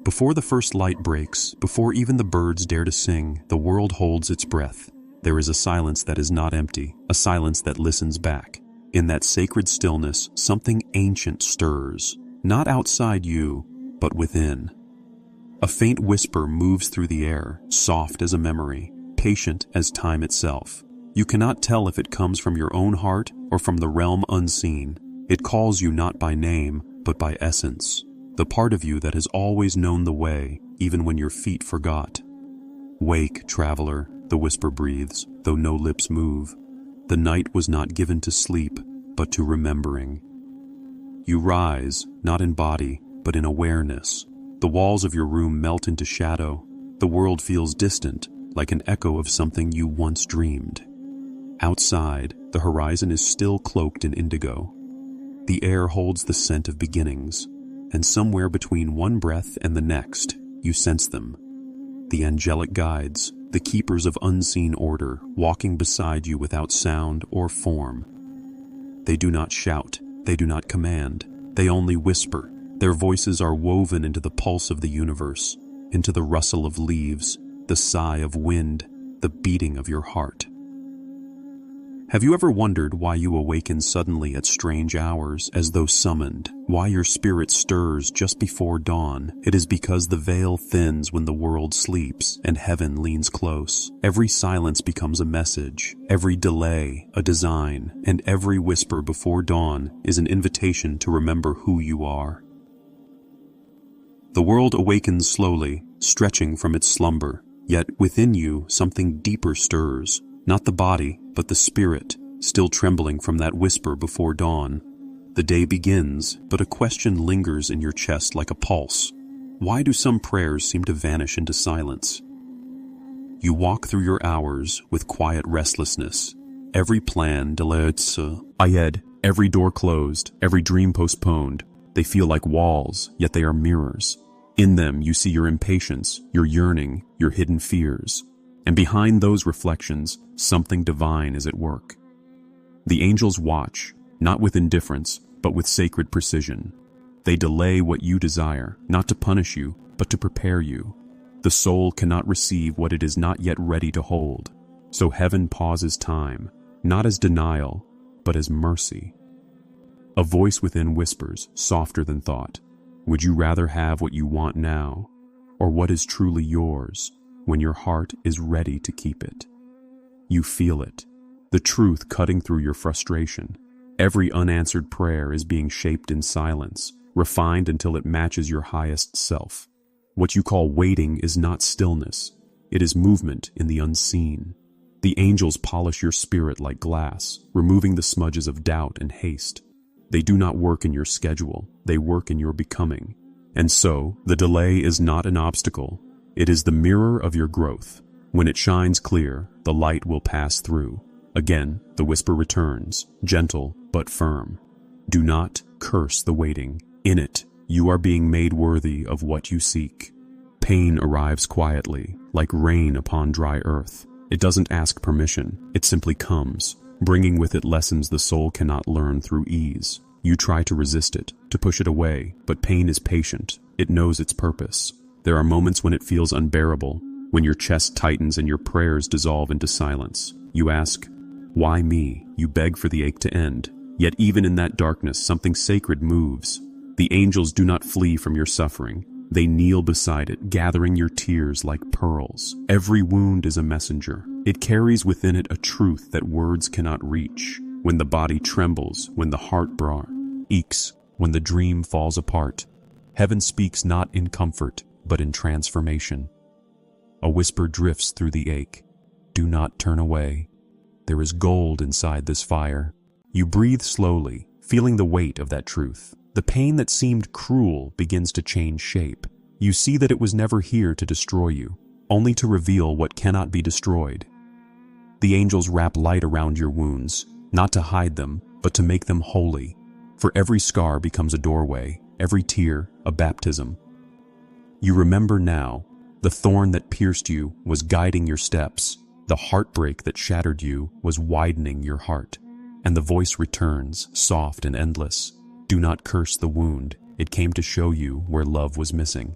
Before the first light breaks, before even the birds dare to sing, the world holds its breath. There is a silence that is not empty, a silence that listens back. In that sacred stillness, something ancient stirs, not outside you, but within. A faint whisper moves through the air, soft as a memory, patient as time itself. You cannot tell if it comes from your own heart or from the realm unseen. It calls you not by name, but by essence, the part of you that has always known the way, even when your feet forgot. Wake, traveler, the whisper breathes, though no lips move. The night was not given to sleep, but to remembering. You rise, not in body, but in awareness. The walls of your room melt into shadow. The world feels distant, like an echo of something you once dreamed. Outside, the horizon is still cloaked in indigo. The air holds the scent of beginnings, and somewhere between one breath and the next, you sense them. The angelic guides, the keepers of unseen order, walking beside you without sound or form. They do not shout, they do not command, they only whisper. Their voices are woven into the pulse of the universe, into the rustle of leaves, the sigh of wind, the beating of your heart. Have you ever wondered why you awaken suddenly at strange hours, as though summoned? Why your spirit stirs just before dawn? It is because the veil thins when the world sleeps and heaven leans close. Every silence becomes a message, every delay a design, and every whisper before dawn is an invitation to remember who you are. The world awakens slowly, stretching from its slumber, yet within you something deeper stirs. Not the body, but the spirit, still trembling from that whisper before dawn. The day begins, but a question lingers in your chest like a pulse. Why do some prayers seem to vanish into silence? You walk through your hours with quiet restlessness. Every plan delayed, every door closed, every dream postponed. They feel like walls, yet they are mirrors. In them you see your impatience, your yearning, your hidden fears. And behind those reflections, something divine is at work. The angels watch, not with indifference, but with sacred precision. They delay what you desire, not to punish you, but to prepare you. The soul cannot receive what it is not yet ready to hold. So heaven pauses time, not as denial, but as mercy. A voice within whispers, softer than thought. Would you rather have what you want now, or what is truly yours? When your heart is ready to keep it. You feel it, the truth cutting through your frustration. Every unanswered prayer is being shaped in silence, refined until it matches your highest self. What you call waiting is not stillness, it is movement in the unseen. The angels polish your spirit like glass, removing the smudges of doubt and haste. They do not work in your schedule, they work in your becoming. And so, the delay is not an obstacle. It is the mirror of your growth. When it shines clear, the light will pass through. Again, the whisper returns, gentle but firm. Do not curse the waiting. In it, you are being made worthy of what you seek. Pain arrives quietly, like rain upon dry earth. It doesn't ask permission, it simply comes, bringing with it lessons the soul cannot learn through ease. You try to resist it, to push it away, but pain is patient. It knows its purpose. There are moments when it feels unbearable, when your chest tightens and your prayers dissolve into silence. You ask, why me? You beg for the ache to end. Yet even in that darkness, something sacred moves. The angels do not flee from your suffering. They kneel beside it, gathering your tears like pearls. Every wound is a messenger. It carries within it a truth that words cannot reach. When the body trembles, when the heart aches, when the dream falls apart, heaven speaks not in comfort, but in transformation. A whisper drifts through the ache. Do not turn away. There is gold inside this fire. You breathe slowly, feeling the weight of that truth. The pain that seemed cruel begins to change shape. You see that it was never here to destroy you, only to reveal what cannot be destroyed. The angels wrap light around your wounds, not to hide them, but to make them holy. For every scar becomes a doorway, every tear a baptism. You remember now, the thorn that pierced you was guiding your steps, the heartbreak that shattered you was widening your heart, and the voice returns, soft and endless. Do not curse the wound, it came to show you where love was missing.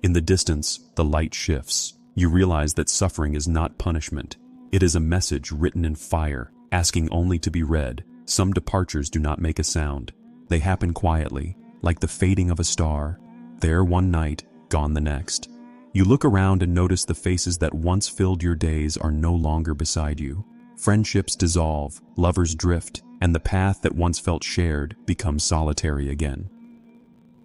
In the distance, the light shifts. You realize that suffering is not punishment. It is a message written in fire, asking only to be read. Some departures do not make a sound. They happen quietly, like the fading of a star. There one night, gone the next. You look around and notice the faces that once filled your days are no longer beside you. Friendships dissolve, lovers drift, and the path that once felt shared becomes solitary again.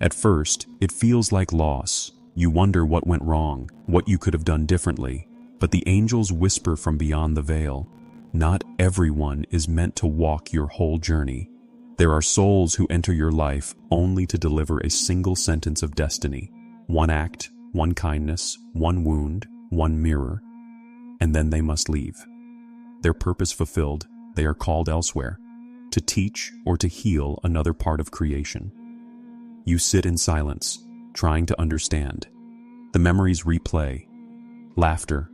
At first, it feels like loss. You wonder what went wrong, what you could have done differently. But the angels whisper from beyond the veil, not everyone is meant to walk your whole journey. There are souls who enter your life only to deliver a single sentence of destiny. One act, one kindness, one wound, one mirror, and then they must leave. Their purpose fulfilled, they are called elsewhere, to teach or to heal another part of creation. You sit in silence, trying to understand. The memories replay. Laughter,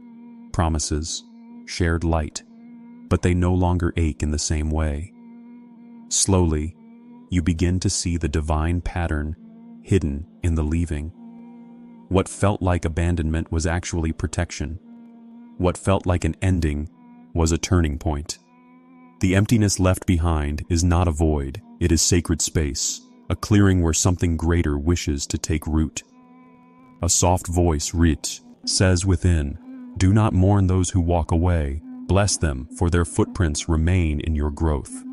promises, shared light, but they no longer ache in the same way. Slowly, you begin to see the divine pattern hidden in the leaving. What felt like abandonment was actually protection. What felt like an ending was a turning point. The emptiness left behind is not a void, it is sacred space, a clearing where something greater wishes to take root. A soft voice, Rit, says within, "Do not mourn those who walk away, bless them, for their footprints remain in your growth."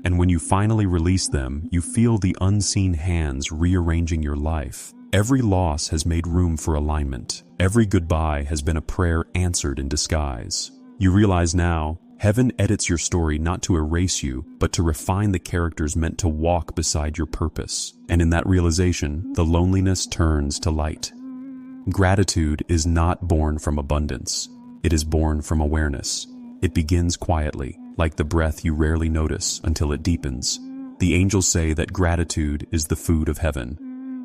And when you finally release them, you feel the unseen hands rearranging your life. Every loss has made room for alignment. Every goodbye has been a prayer answered in disguise. You realize now, heaven edits your story not to erase you, but to refine the characters meant to walk beside your purpose. And in that realization, the loneliness turns to light. Gratitude is not born from abundance. It is born from awareness. It begins quietly, like the breath you rarely notice until it deepens. The angels say that gratitude is the food of heaven,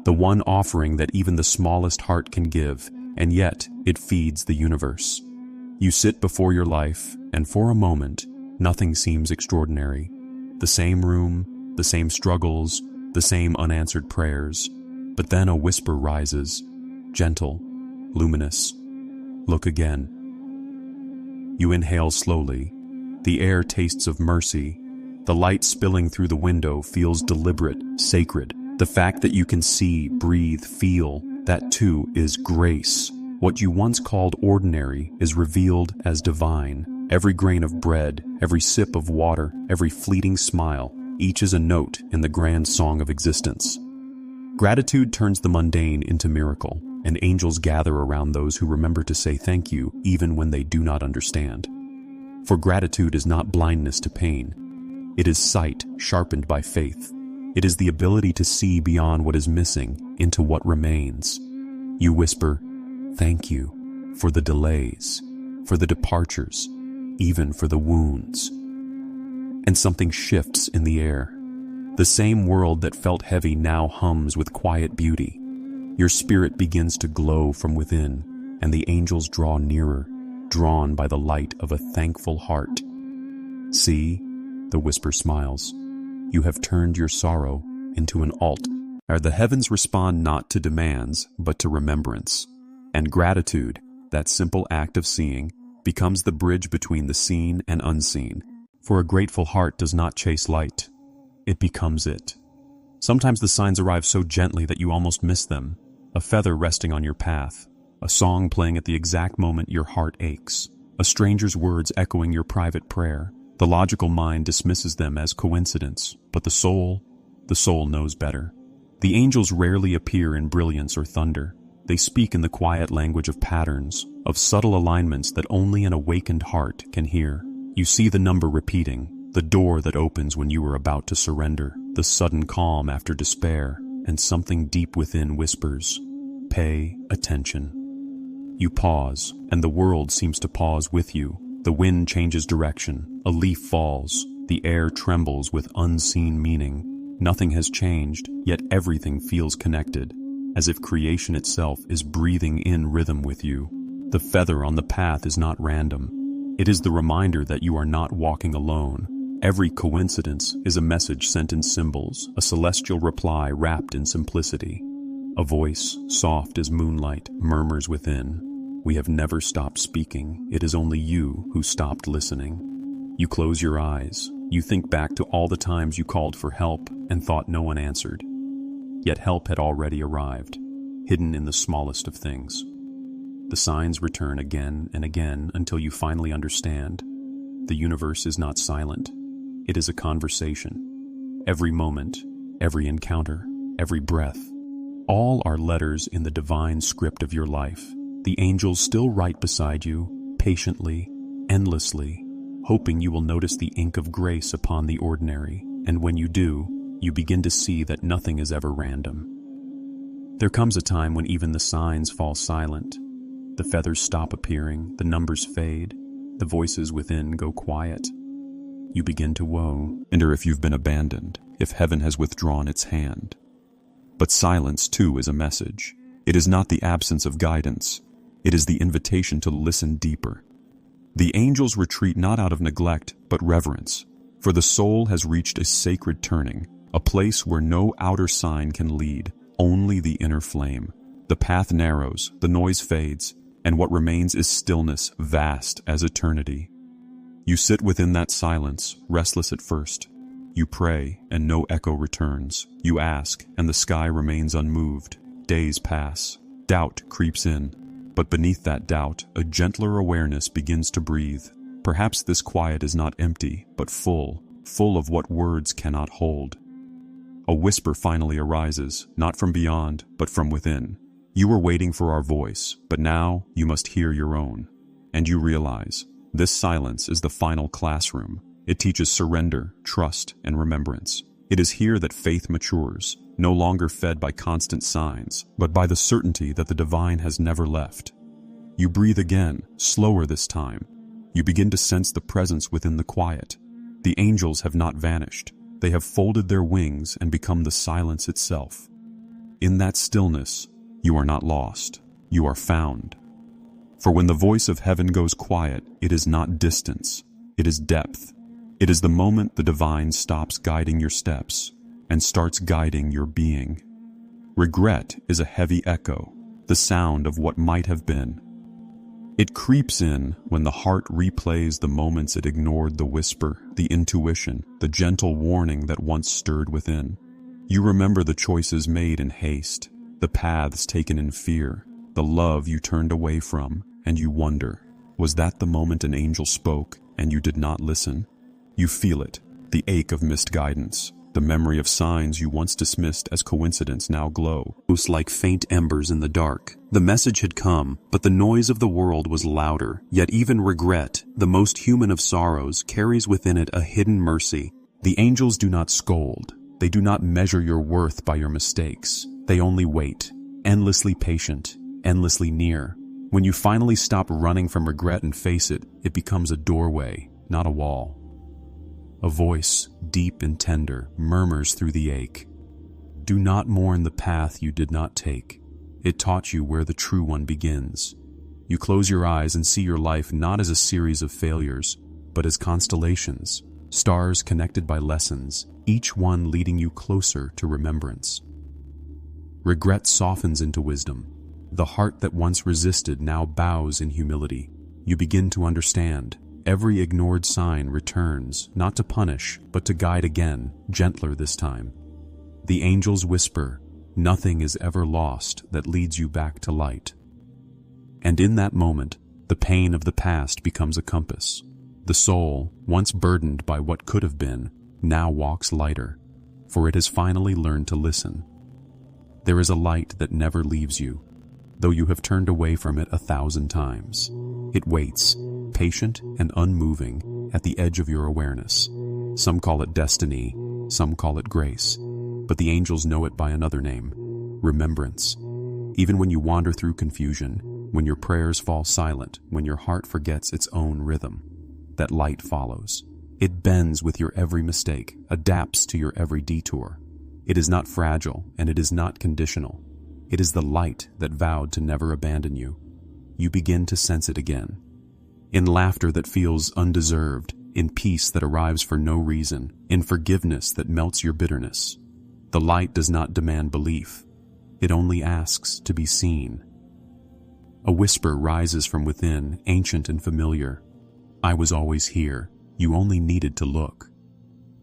the one offering that even the smallest heart can give, and yet it feeds the universe. You sit before your life, and for a moment, nothing seems extraordinary. The same room, the same struggles, the same unanswered prayers. But then a whisper rises, gentle, luminous. Look again. You inhale slowly. The air tastes of mercy. The light spilling through the window feels deliberate, sacred. The fact that you can see, breathe, feel, that too is grace. What you once called ordinary is revealed as divine. Every grain of bread, every sip of water, every fleeting smile, each is a note in the grand song of existence. Gratitude turns the mundane into miracle, and angels gather around those who remember to say thank you even when they do not understand. For gratitude is not blindness to pain. It is sight sharpened by faith. It is the ability to see beyond what is missing into what remains. You whisper, "Thank you for the delays, for the departures, even for the wounds." And something shifts in the air. The same world that felt heavy now hums with quiet beauty. Your spirit begins to glow from within, and the angels draw nearer, drawn by the light of a thankful heart. "See," the whisper smiles, "you have turned your sorrow into an altar." The heavens respond not to demands, but to remembrance. And gratitude, that simple act of seeing, becomes the bridge between the seen and unseen. For a grateful heart does not chase light. It becomes it. Sometimes the signs arrive so gently that you almost miss them. A feather resting on your path, a song playing at the exact moment your heart aches, a stranger's words echoing your private prayer. The logical mind dismisses them as coincidence, but the soul knows better. The angels rarely appear in brilliance or thunder. They speak in the quiet language of patterns, of subtle alignments that only an awakened heart can hear. You see the number repeating, the door that opens when you are about to surrender, the sudden calm after despair, and something deep within whispers, "Pay attention." You pause, and the world seems to pause with you. The wind changes direction, a leaf falls, the air trembles with unseen meaning. Nothing has changed, yet everything feels connected, as if creation itself is breathing in rhythm with you. The feather on the path is not random. It is the reminder that you are not walking alone. Every coincidence is a message sent in symbols, a celestial reply wrapped in simplicity. A voice, soft as moonlight, murmurs within. We have never stopped speaking. It is only you who stopped listening. You close your eyes. You think back to all the times you called for help and thought no one answered. Yet help had already arrived, hidden in the smallest of things. The signs return again and again until you finally understand. The universe is not silent. It is a conversation. Every moment, every encounter, every breath, all are letters in the divine script of your life. The angels still write beside you, patiently, endlessly, hoping you will notice the ink of grace upon the ordinary, and when you do, you begin to see that nothing is ever random. There comes a time when even the signs fall silent. The feathers stop appearing, the numbers fade, the voices within go quiet. You begin to wonder if you've been abandoned, if heaven has withdrawn its hand. But silence, too, is a message. It is not the absence of guidance. It is the invitation to listen deeper. The angels retreat not out of neglect, but reverence, for the soul has reached a sacred turning, a place where no outer sign can lead, only the inner flame. The path narrows, the noise fades, and what remains is stillness vast as eternity. You sit within that silence, restless at first. You pray, and no echo returns. You ask, and the sky remains unmoved. Days pass. Doubt creeps in. But beneath that doubt, a gentler awareness begins to breathe. Perhaps this quiet is not empty, but full of what words cannot hold. A whisper finally arises, not from beyond, but from within. You were waiting for our voice, but now you must hear your own. And you realize, this silence is the final classroom. It teaches surrender, trust, and remembrance. It is here that faith matures, no longer fed by constant signs, but by the certainty that the divine has never left. You breathe again, slower this time. You begin to sense the presence within the quiet. The angels have not vanished. They have folded their wings and become the silence itself. In that stillness, you are not lost. You are found. For when the voice of heaven goes quiet, it is not distance. It is depth. It is the moment the divine stops guiding your steps and starts guiding your being. Regret is a heavy echo, the sound of what might have been. It creeps in when the heart replays the moments it ignored, the whisper, the intuition, the gentle warning that once stirred within. You remember the choices made in haste, the paths taken in fear, the love you turned away from, and you wonder, was that the moment an angel spoke and you did not listen? You feel it, the ache of missed guidance. The memory of signs you once dismissed as coincidence now glow, almost like faint embers in the dark. The message had come, but the noise of the world was louder. Yet even regret, the most human of sorrows, carries within it a hidden mercy. The angels do not scold. They do not measure your worth by your mistakes. They only wait, endlessly patient, endlessly near. When you finally stop running from regret and face it, it becomes a doorway, not a wall. A voice, deep and tender, murmurs through the ache. Do not mourn the path you did not take. It taught you where the true one begins. You close your eyes and see your life not as a series of failures, but as constellations, stars connected by lessons, each one leading you closer to remembrance. Regret softens into wisdom. The heart that once resisted now bows in humility. You begin to understand. Every ignored sign returns, not to punish, but to guide again, gentler this time. The angels whisper, nothing is ever lost that leads you back to light. And in that moment, the pain of the past becomes a compass. The soul, once burdened by what could have been, now walks lighter, for it has finally learned to listen. There is a light that never leaves you, though you have turned away from it 1,000 times. It waits, patient and unmoving, at the edge of your awareness. Some call it destiny, some call it grace, but the angels know it by another name, remembrance. Even when you wander through confusion, when your prayers fall silent, when your heart forgets its own rhythm, that light follows. It bends with your every mistake, adapts to your every detour. It is not fragile, and it is not conditional. It is the light that vowed to never abandon you. You begin to sense it again. In laughter that feels undeserved, in peace that arrives for no reason, in forgiveness that melts your bitterness. The light does not demand belief. It only asks to be seen. A whisper rises from within, ancient and familiar. I was always here. You only needed to look.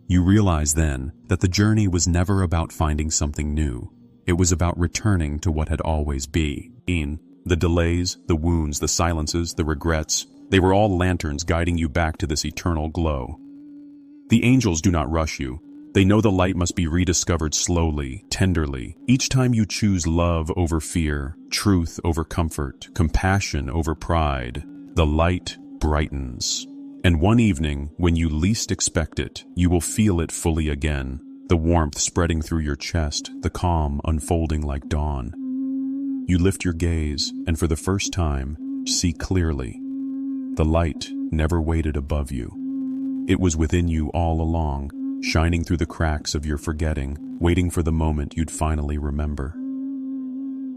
You realize then that the journey was never about finding something new. It was about returning to what had always been. The delays, the wounds, the silences, the regrets, they were all lanterns guiding you back to this eternal glow. The angels do not rush you. They know the light must be rediscovered slowly, tenderly. Each time you choose love over fear, truth over comfort, compassion over pride, the light brightens. And one evening, when you least expect it, you will feel it fully again. The warmth spreading through your chest, the calm unfolding like dawn. You lift your gaze, and for the first time, see clearly. The light never waited above you. It was within you all along, shining through the cracks of your forgetting, waiting for the moment you'd finally remember.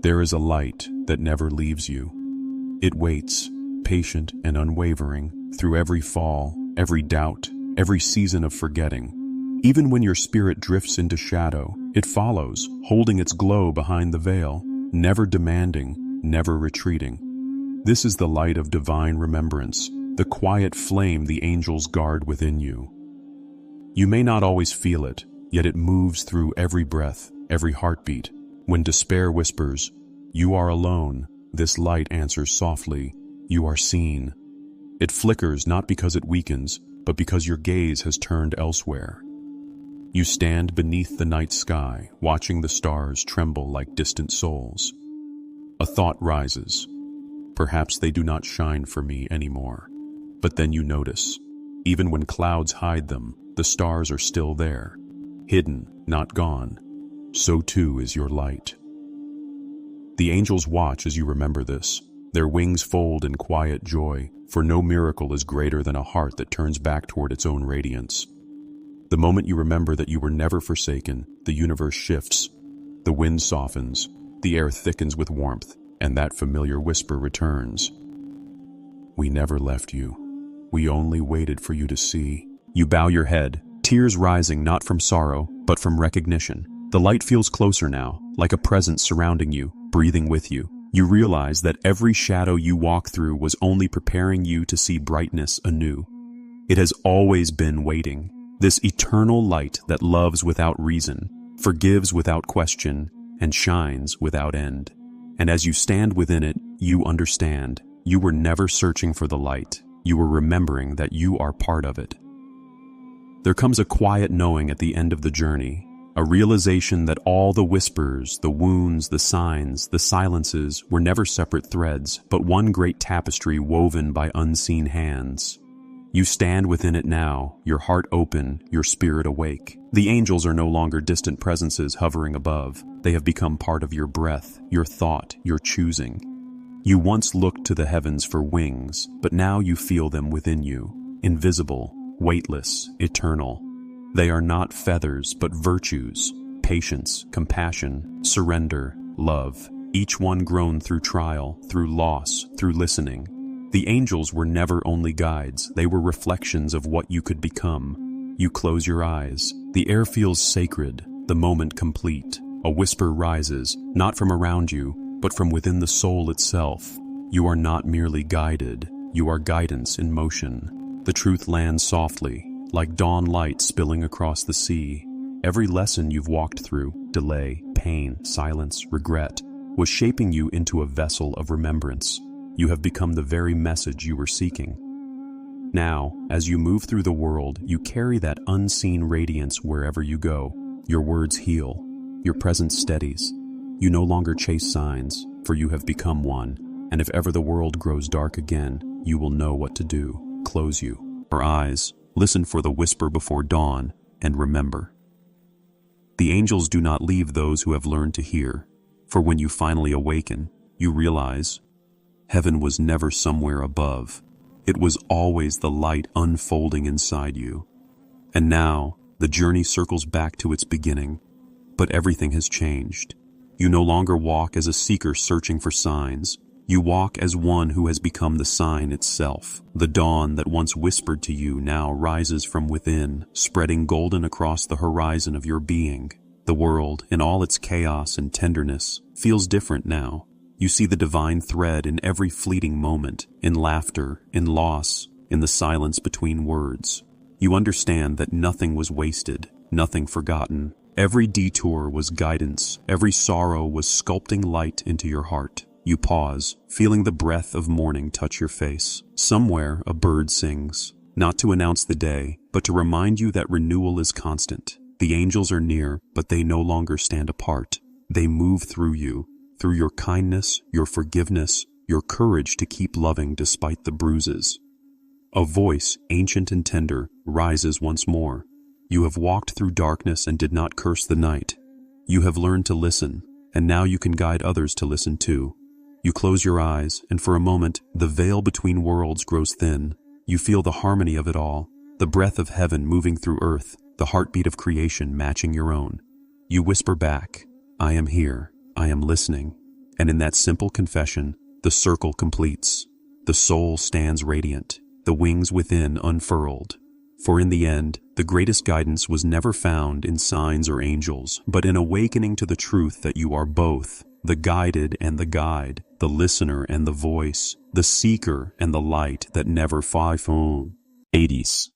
There is a light that never leaves you. It waits, patient and unwavering, through every fall, every doubt, every season of forgetting. Even when your spirit drifts into shadow, it follows, holding its glow behind the veil, never demanding, never retreating. This is the light of divine remembrance, the quiet flame the angels guard within you. You may not always feel it, yet it moves through every breath, every heartbeat. When despair whispers, "You are alone," this light answers softly, "You are seen." It flickers not because it weakens, but because your gaze has turned elsewhere. You stand beneath the night sky, watching the stars tremble like distant souls. A thought rises. Perhaps they do not shine for me anymore. But then you notice, even when clouds hide them, the stars are still there. Hidden, not gone. So too is your light. The angels watch as you remember this. Their wings fold in quiet joy, for no miracle is greater than a heart that turns back toward its own radiance. The moment you remember that you were never forsaken, the universe shifts, the wind softens, the air thickens with warmth, and that familiar whisper returns. We never left you. We only waited for you to see. You bow your head, tears rising not from sorrow, but from recognition. The light feels closer now, like a presence surrounding you, breathing with you. You realize that every shadow you walk through was only preparing you to see brightness anew. It has always been waiting. This eternal light that loves without reason, forgives without question, and shines without end. And as you stand within it, you understand. You were never searching for the light. You were remembering that you are part of it. There comes a quiet knowing at the end of the journey, a realization that all the whispers, the wounds, the signs, the silences were never separate threads, but one great tapestry woven by unseen hands. You stand within it now, your heart open, your spirit awake. The angels are no longer distant presences hovering above. They have become part of your breath, your thought, your choosing. You once looked to the heavens for wings, but now you feel them within you, invisible, weightless, eternal. They are not feathers, but virtues, patience, compassion, surrender, love, each one grown through trial, through loss, through listening. The angels were never only guides, they were reflections of what you could become. You close your eyes. The air feels sacred, the moment complete. A whisper rises, not from around you, but from within the soul itself. You are not merely guided, you are guidance in motion. The truth lands softly, like dawn light spilling across the sea. Every lesson you've walked through, delay, pain, silence, regret, was shaping you into a vessel of remembrance. You have become the very message you were seeking. Now, as you move through the world, you carry that unseen radiance wherever you go. Your words heal, your presence steadies. You no longer chase signs, for you have become one. And if ever the world grows dark again, you will know what to do. Close your eyes, listen for the whisper before dawn, and remember. The angels do not leave those who have learned to hear, for when you finally awaken, you realize heaven was never somewhere above. It was always the light unfolding inside you. And now, the journey circles back to its beginning, but everything has changed. You no longer walk as a seeker searching for signs. You walk as one who has become the sign itself. The dawn that once whispered to you now rises from within, spreading golden across the horizon of your being. The world, in all its chaos and tenderness, feels different now. You see the divine thread in every fleeting moment, in laughter, in loss, in the silence between words. You understand that nothing was wasted, nothing forgotten. Every detour was guidance, every sorrow was sculpting light into your heart. You pause, feeling the breath of morning touch your face. Somewhere a bird sings, not to announce the day, but to remind you that renewal is constant. The angels are near, but they no longer stand apart. They move through you, through your kindness, your forgiveness, your courage to keep loving despite the bruises. A voice, ancient and tender, rises once more. You have walked through darkness and did not curse the night. You have learned to listen, and now you can guide others to listen too. You close your eyes, and for a moment, the veil between worlds grows thin. You feel the harmony of it all, the breath of heaven moving through earth, the heartbeat of creation matching your own. You whisper back, "I am here, I am listening." And in that simple confession, the circle completes. The soul stands radiant, the wings within unfurled. For in the end, the greatest guidance was never found in signs or angels, but in awakening to the truth that you are both, the guided and the guide, the listener and the voice, the seeker and the light that never 80s.